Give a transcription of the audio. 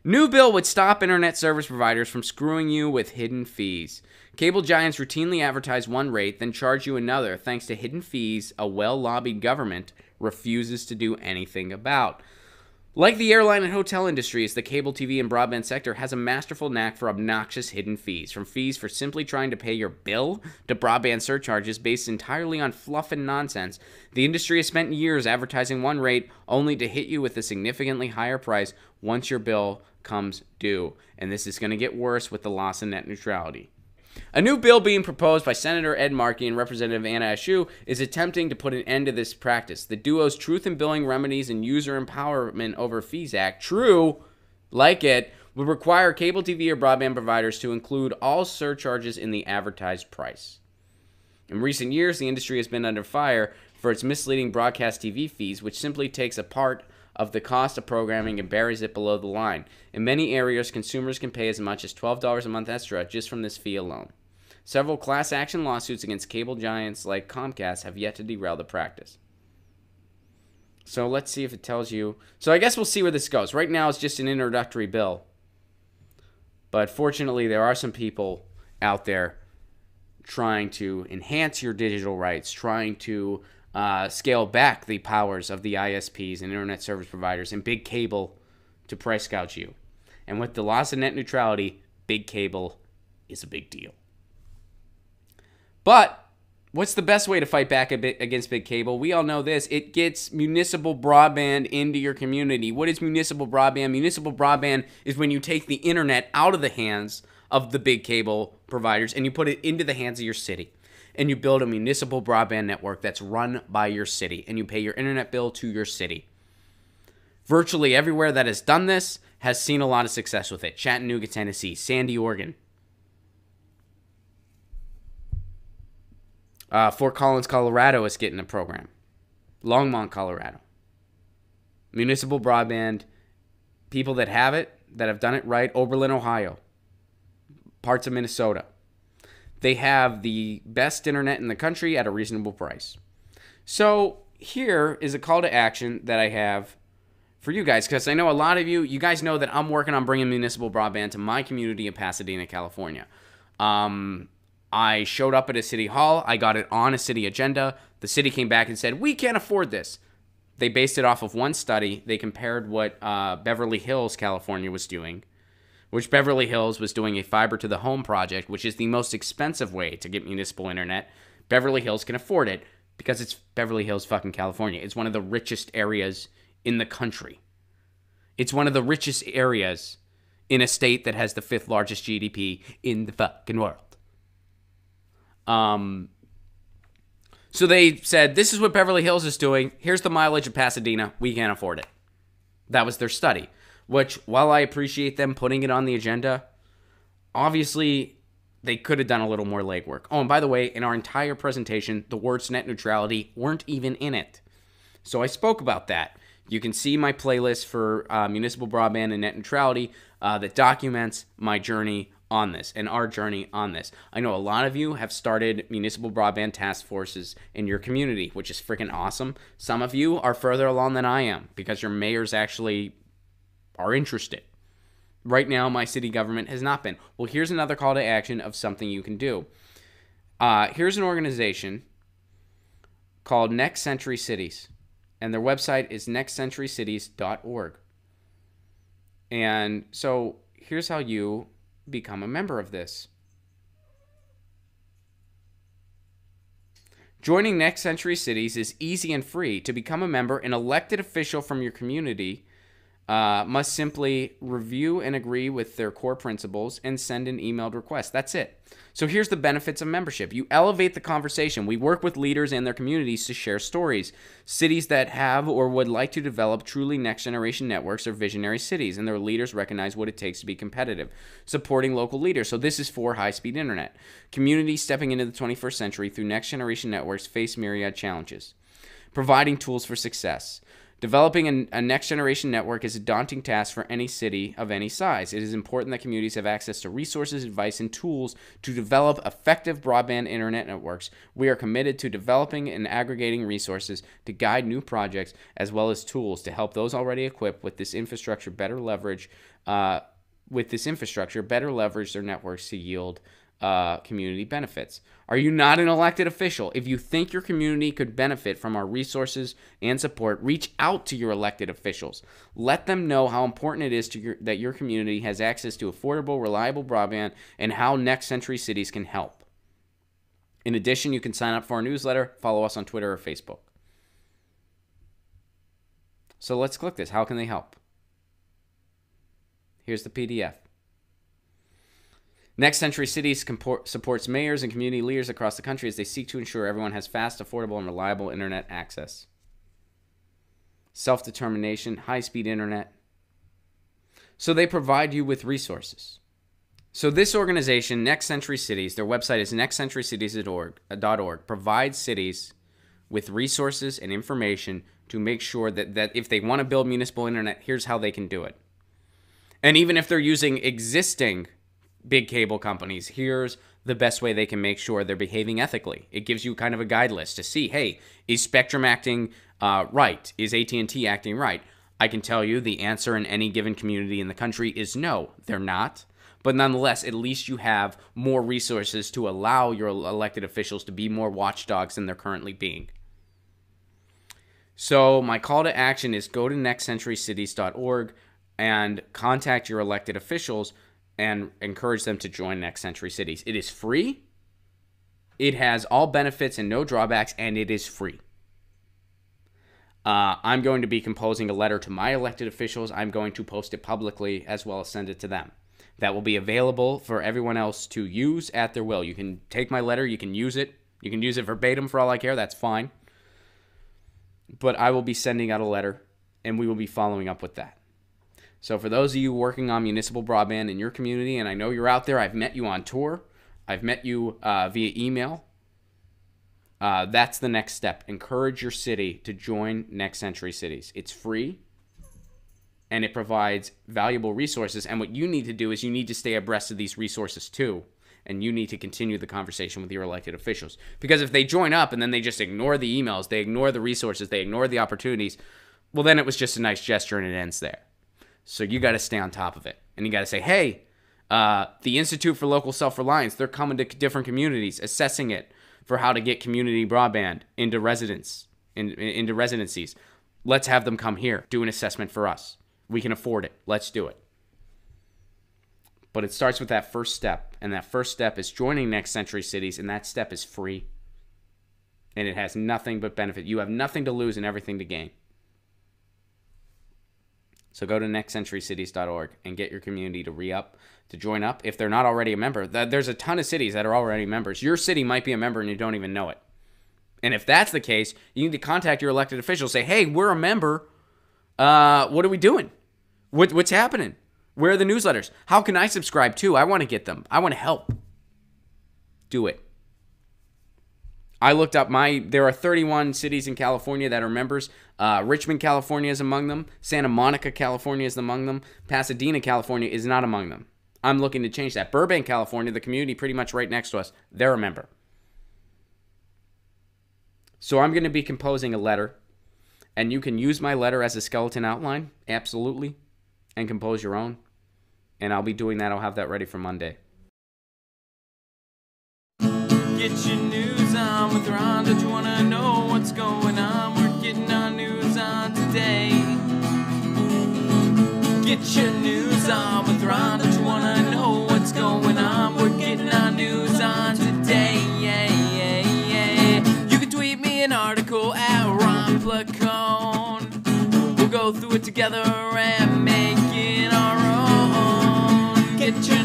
New bill would stop internet service providers from screwing you with hidden fees. Cable giants routinely advertise one rate, then charge you another, thanks to hidden fees a well-lobbied government refuses to do anything about. Like the airline and hotel industries, the cable TV and broadband sector has a masterful knack for obnoxious hidden fees, from fees for simply trying to pay your bill to broadband surcharges based entirely on fluff and nonsense. The industry has spent years advertising one rate only to hit you with a significantly higher price once your bill comes due. And this is going to get worse with the loss of net neutrality. A new bill being proposed by Senator Ed Markey and Representative Anna Eshoo is attempting to put an end to this practice. The duo's Truth in Billing Remedies and User Empowerment Over Fees Act, TRUE, like it, would require cable TV or broadband providers to include all surcharges in the advertised price. In recent years, the industry has been under fire for its misleading broadcast TV fees, which simply takes a part of the cost of programming and buries it below the line. In many areas, consumers can pay as much as $12 a month extra just from this fee alone. Several class action lawsuits against cable giants like Comcast have yet to derail the practice. So let's see if it tells you. So I guess we'll see where this goes. Right now it's just an introductory bill. But fortunately, there are some people out there trying to enhance your digital rights, trying to scale back the powers of the ISPs and internet service providers and big cable to price gouge you. And with the loss of net neutrality, big cable is a big deal. But what's the best way to fight back against big cable? We all know this. It gets municipal broadband into your community. What is municipal broadband? Municipal broadband is when you take the internet out of the hands of the big cable providers and you put it into the hands of your city. And you build a municipal broadband network that's run by your city, and you pay your internet bill to your city. Virtually everywhere that has done this has seen a lot of success with it. Chattanooga, Tennessee, Sandy, Oregon. Fort Collins, Colorado is getting a program. Longmont, Colorado. Municipal broadband, people that have it, that have done it right. Oberlin, Ohio. Parts of Minnesota. They have the best internet in the country at a reasonable price. So here is a call to action that I have for you guys, because I know a lot of you guys know that I'm working on bringing municipal broadband to my community in Pasadena, California. I showed up at a city hall. I got it on a city agenda. The city came back and said, we can't afford this. They based it off of one study. They compared what Beverly Hills, California was doing, which Beverly Hills was doing a fiber to the home project, which is the most expensive way to get municipal internet. Beverly Hills can afford it because it's Beverly Hills, fucking California. It's one of the richest areas in the country. It's one of the richest areas in a state that has the 5th largest GDP in the fucking world. So they said, this is what Beverly Hills is doing. Here's the mileage of Pasadena. We can't afford it. That was their study. Which, while I appreciate them putting it on the agenda, obviously they could have done a little more legwork. Oh, and by the way, in our entire presentation, the words net neutrality weren't even in it. So I spoke about that. You can see my playlist for municipal broadband and net neutrality that documents my journey on this and our journey on this. I know a lot of you have started municipal broadband task forces in your community, which is freaking awesome. Some of you are further along than I am because your mayors actually are interested. Right now, my city government has not been. Well, here's another call to action of something you can do. Here's an organization called Next Century Cities, and their website is nextcenturycities.org. And so here's how you become a member of this. Joining Next Century Cities is easy and free. To become a member, an elected official from your community must simply review and agree with their core principles and send an emailed request. That's it. So here's the benefits of membership. You elevate the conversation. We work with leaders and their communities to share stories. Cities that have or would like to develop truly next-generation networks are visionary cities, and their leaders recognize what it takes to be competitive. Supporting local leaders. So this is for high-speed internet. Communities stepping into the 21st century through next-generation networks face myriad challenges. Providing tools for success. Developing a next-generation network is a daunting task for any city of any size. It is important that communities have access to resources, advice, and tools to develop effective broadband internet networks. We are committed to developing and aggregating resources to guide new projects, as well as tools to help those already equipped with this infrastructure better leverage their networks to yield community benefits. Are you not an elected official? If you think your community could benefit from our resources and support, reach out to your elected officials. Let them know how important it is that your community has access to affordable, reliable broadband and how Next Century Cities can help. In addition, you can sign up for our newsletter, follow us on Twitter or Facebook. So let's click this. How can they help? Here's the PDF. Next Century Cities supports mayors and community leaders across the country as they seek to ensure everyone has fast, affordable, and reliable internet access. Self-determination, high-speed internet. So they provide you with resources. So this organization, Next Century Cities, their website is nextcenturycities.org, provides cities with resources and information to make sure that if they want to build municipal internet, here's how they can do it. And even if they're using existing big cable companies, here's the best way they can make sure they're behaving ethically. It gives you kind of a guide list to see, hey, is Spectrum acting right? Is AT&T acting right? I can tell you the answer in any given community in the country is no, they're not. But nonetheless, at least you have more resources to allow your elected officials to be more watchdogs than they're currently being. So my call to action is go to nextcenturycities.org and contact your elected officials and encourage them to join Next Century Cities. It is free. It has all benefits and no drawbacks, and it is free. I'm going to be composing a letter to my elected officials. I'm going to post it publicly as well as send it to them. That will be available for everyone else to use at their will. You can take my letter. You can use it. You can use it verbatim for all I care. That's fine. But I will be sending out a letter, and we will be following up with that. So for those of you working on municipal broadband in your community, and I know you're out there, I've met you on tour, I've met you via email, that's the next step. Encourage your city to join Next Century Cities. It's free, and it provides valuable resources, and what you need to do is you need to stay abreast of these resources too, and you need to continue the conversation with your elected officials. Because if they join up and then they just ignore the emails, they ignore the resources, they ignore the opportunities, well, then it was just a nice gesture and it ends there. So you got to stay on top of it. And you got to say, hey, the Institute for Local Self-Reliance, they're coming to different communities, assessing it for how to get community broadband into into residencies. Let's have them come here, do an assessment for us. We can afford it. Let's do it. But it starts with that first step. And that first step is joining Next Century Cities. And that step is free. And it has nothing but benefit. You have nothing to lose and everything to gain. So go to nextcenturycities.org and get your community to re-up, to join up. If they're not already a member, there's a ton of cities that are already members. Your city might be a member and you don't even know it. And if that's the case, you need to contact your elected officials. Say, hey, we're a member. What are we doing? What's happening? Where are the newsletters? How can I subscribe too? I want to get them. I want to help. Do it. I looked up there are 31 cities in California that are members. Richmond, California is among them. Santa Monica, California is among them. Pasadena, California is not among them. I'm looking to change that. Burbank, California, the community pretty much right next to us, they're a member. So I'm going to be composing a letter, and you can use my letter as a skeleton outline, absolutely, and compose your own. And I'll be doing that. I'll have that ready for Monday. Get your news on with Ron. Don't you wanna know what's going on? We're getting our news on today. Get your news on with Ron. Don't you wanna know what's going on? We're getting our news on today. Yeah, yeah, yeah. You can tweet me an article at Ron Placone. We'll go through it together and make it our own. Get your